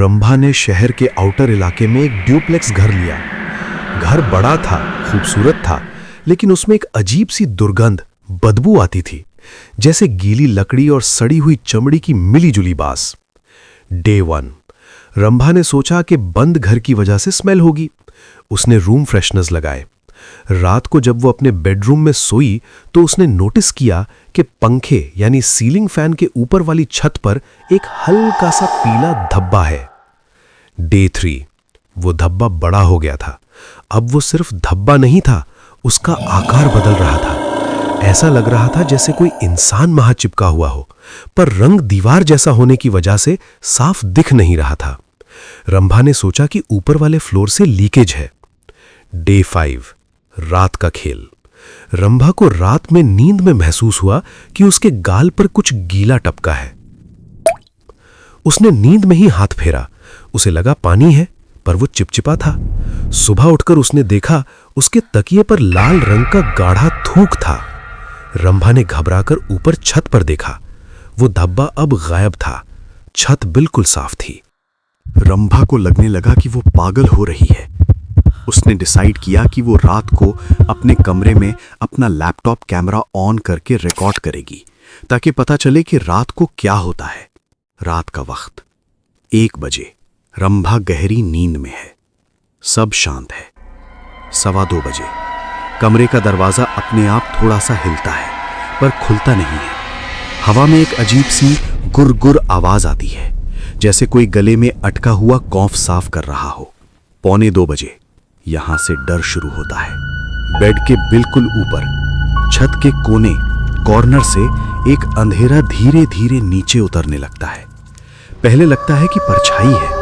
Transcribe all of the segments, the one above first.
रंभा ने शहर के आउटर इलाके में एक ड्यूप्लेक्स घर लिया। घर बड़ा था, खूबसूरत था, लेकिन उसमें एक अजीब सी दुर्गंध, बदबू आती थी, जैसे गीली लकड़ी और सड़ी हुई चमड़ी की मिलीजुली बास। डे 1 रंभा ने सोचा कि बंद घर की वजह से स्मेल होगी। उसने रूम फ्रेशनर्स लगाए। रात को जब वो अपने बेडरूम में सोई तो उसने नोटिस किया कि पंखे यानी सीलिंग फैन के ऊपर वाली छत पर एक हल्का सा पीला धब्बा है। डे 3 वो धब्बा बड़ा हो गया था। अब वो सिर्फ धब्बा नहीं था, उसका आकार बदल रहा था। ऐसा लग रहा था जैसे कोई इंसान वहां चिपका हुआ हो, पर रंग दीवार जैसा होने की वजह से साफ दिख नहीं रहा था। रंभा ने सोचा कि ऊपर वाले फ्लोर से लीकेज है। डे 5 रात का खेल। रंभा को रात में नींद में महसूस हुआ कि उसके गाल पर कुछ गीला टपका है। उसने नींद में ही हाथ फेरा। उसे लगा पानी है, पर वो चिपचिपा था। सुबह उठकर उसने देखा उसके तकिए पर लाल रंग का गाढ़ा थूक था। रंभा ने घबराकर ऊपर छत पर देखा। वो धब्बा अब गायब था। छत बिल्कुल साफ थी। रंभा को लगने लगा कि वो पागल हो रही है। उसने डिसाइड किया कि वो रात को अपने कमरे में अपना लैपटॉप कैमरा ऑन करके रिकॉर्ड करेगी, ताकि पता चले कि रात को क्या होता है। रात का वक्त 1 बजे। रंभा गहरी नींद में है। सब शांत है। 2:15 बजे कमरे का दरवाजा अपने आप थोड़ा सा हिलता है, पर खुलता नहीं है। हवा में एक अजीब सी गुर-गुर आवाज आती है, जैसे कोई गले में अटका हुआ कॉफ साफ कर रहा हो। 1:45 बजे यहां से डर शुरू होता है। बेड के बिल्कुल ऊपर छत के कोने कॉर्नर से एक अंधेरा धीरे धीरे नीचे उतरने लगता है। पहले लगता है कि परछाई है,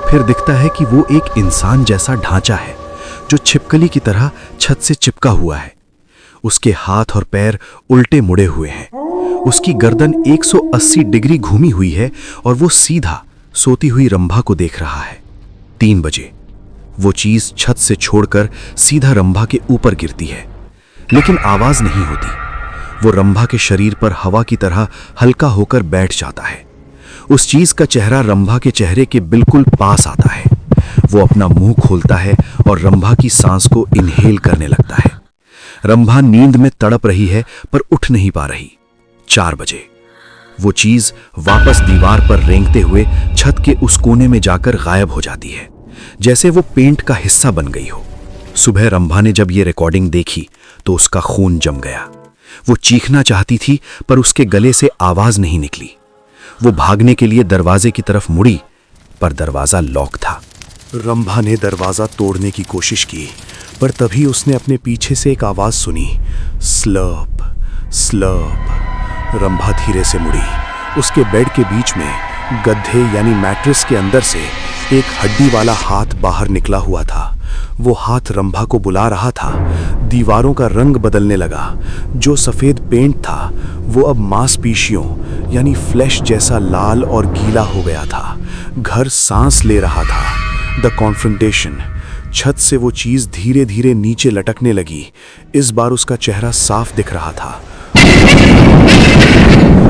फिर दिखता है कि वो एक इंसान जैसा ढांचा है जो छिपकली की तरह छत से चिपका हुआ है। उसके हाथ और पैर उल्टे मुड़े हुए हैं। उसकी गर्दन 180 डिग्री घूमी हुई है और वो सीधा सोती हुई रंभा को देख रहा है। 3 बजे वो चीज छत से छोड़कर सीधा रंभा के ऊपर गिरती है, लेकिन आवाज नहीं होती। वो रंभा के शरीर पर हवा की तरह हल्का होकर बैठ जाता है। उस चीज का चेहरा रंभा के चेहरे के बिल्कुल पास आता है। वो अपना मुंह खोलता है और रंभा की सांस को इनहेल करने लगता है। रंभा नींद में तड़प रही है, पर उठ नहीं पा रही। 4 बजे वो चीज वापस दीवार पर रेंगते हुए छत के उस कोने में जाकर गायब हो जाती है, जैसे वो पेंट का हिस्सा बन गई हो। सुबह रंभा ने जब ये रिकॉर्डिंग देखी तो उसका खून जम गया। वो चीखना चाहती थी, पर उसके गले से आवाज नहीं निकली। वो भागने के लिए दरवाजे की तरफ मुड़ी, पर दरवाजा लॉक था। रंभा ने दरवाजा तोड़ने की कोशिश की, पर तभी उसने अपने पीछे से एक आवाज सुनी, स्लर्प स्लर्प। रंभा धीरे से मुड़ी। उसके बेड के बीच में गद्दे यानी मैट्रेस के अंदर से एक हड्डी वाला हाथ बाहर निकला हुआ था। वो हाथ रंभा को बुला रहा था। दीवारों का रंग बदलने लगा। जो सफेद पेंट था वो अब मांसपेशियों यानी फ्लैश जैसा लाल और गीला हो गया था। घर सांस ले रहा था। The confrontation. छत से वो चीज धीरे धीरे नीचे लटकने लगी। इस बार उसका चेहरा साफ दिख रहा था।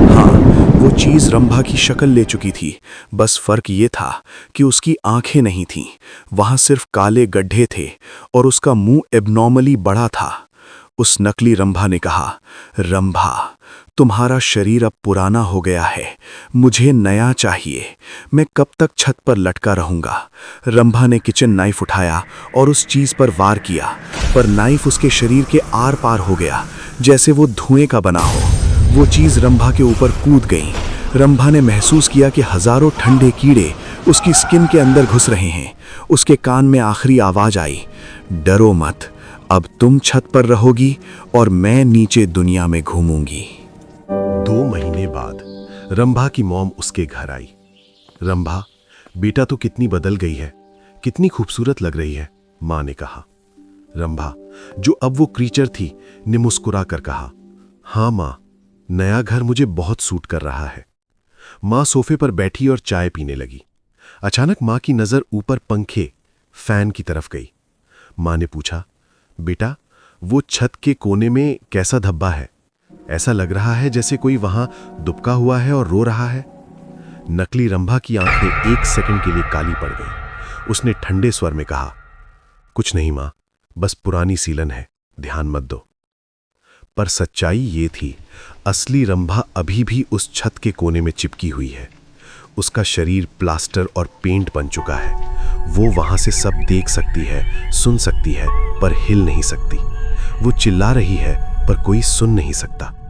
हाँ, वो चीज रंभा की शक्ल ले चुकी थी। बस फर्क ये था कि उसकी आंखें नहीं थीं। वहां सिर्फ काले गड्ढे थे और उसका मुंह एब्नॉर्मली बड़ा था। उस नकली रंभा ने कहा, रंभा, तुम्हारा शरीर अब पुराना हो गया है। मुझे नया चाहिए। मैं कब तक छत पर लटका रहूंगा? रंभा ने किचन नाइफ उठाया और उस चीज पर वार किया, पर नाइफ उसके शरीर के आर पार हो गया, जैसे वो धुएं का बना हो। वो चीज रंभा के ऊपर कूद गई। रंभा ने महसूस किया कि हजारों ठंडे कीड़े उसकी स्किन के अंदर घुस रहे हैं। उसके कान में आखिरी आवाज आई, डरो मत, अब तुम छत पर रहोगी और मैं नीचे दुनिया में घूमूंगी। 2 महीने बाद रंभा की मॉम उसके घर आई। रंभा, बेटा तो कितनी बदल गई है, कितनी खूबसूरत लग रही है, मां ने कहा। रंभा, जो अब वो क्रीचर थी, ने मुस्कुरा कर कहा, हाँ मां, नया घर मुझे बहुत सूट कर रहा है। मां सोफे पर बैठी और चाय पीने लगी। अचानक मां की नजर ऊपर पंखे, फैन की तरफ गई। मां ने पूछा, बेटा, वो छत के कोने में कैसा धब्बा है? ऐसा लग रहा है जैसे कोई वहां दुबका हुआ है और रो रहा है। नकली रंभा की आंखें 1 सेकंड के लिए काली पड़ गईं। उसने ठंडे स्वर में कहा, कुछ नहीं मां, बस पुरानी सीलन है, ध्यान मत दो। पर सच्चाई ये थी, असली रंभा अभी भी उस छत के कोने में चिपकी हुई है। उसका शरीर प्लास्टर और पेंट बन चुका है। वो वहां से सब देख सकती है, सुन सकती है, पर हिल नहीं सकती। वो चिल्ला रही है, पर कोई सुन नहीं सकता।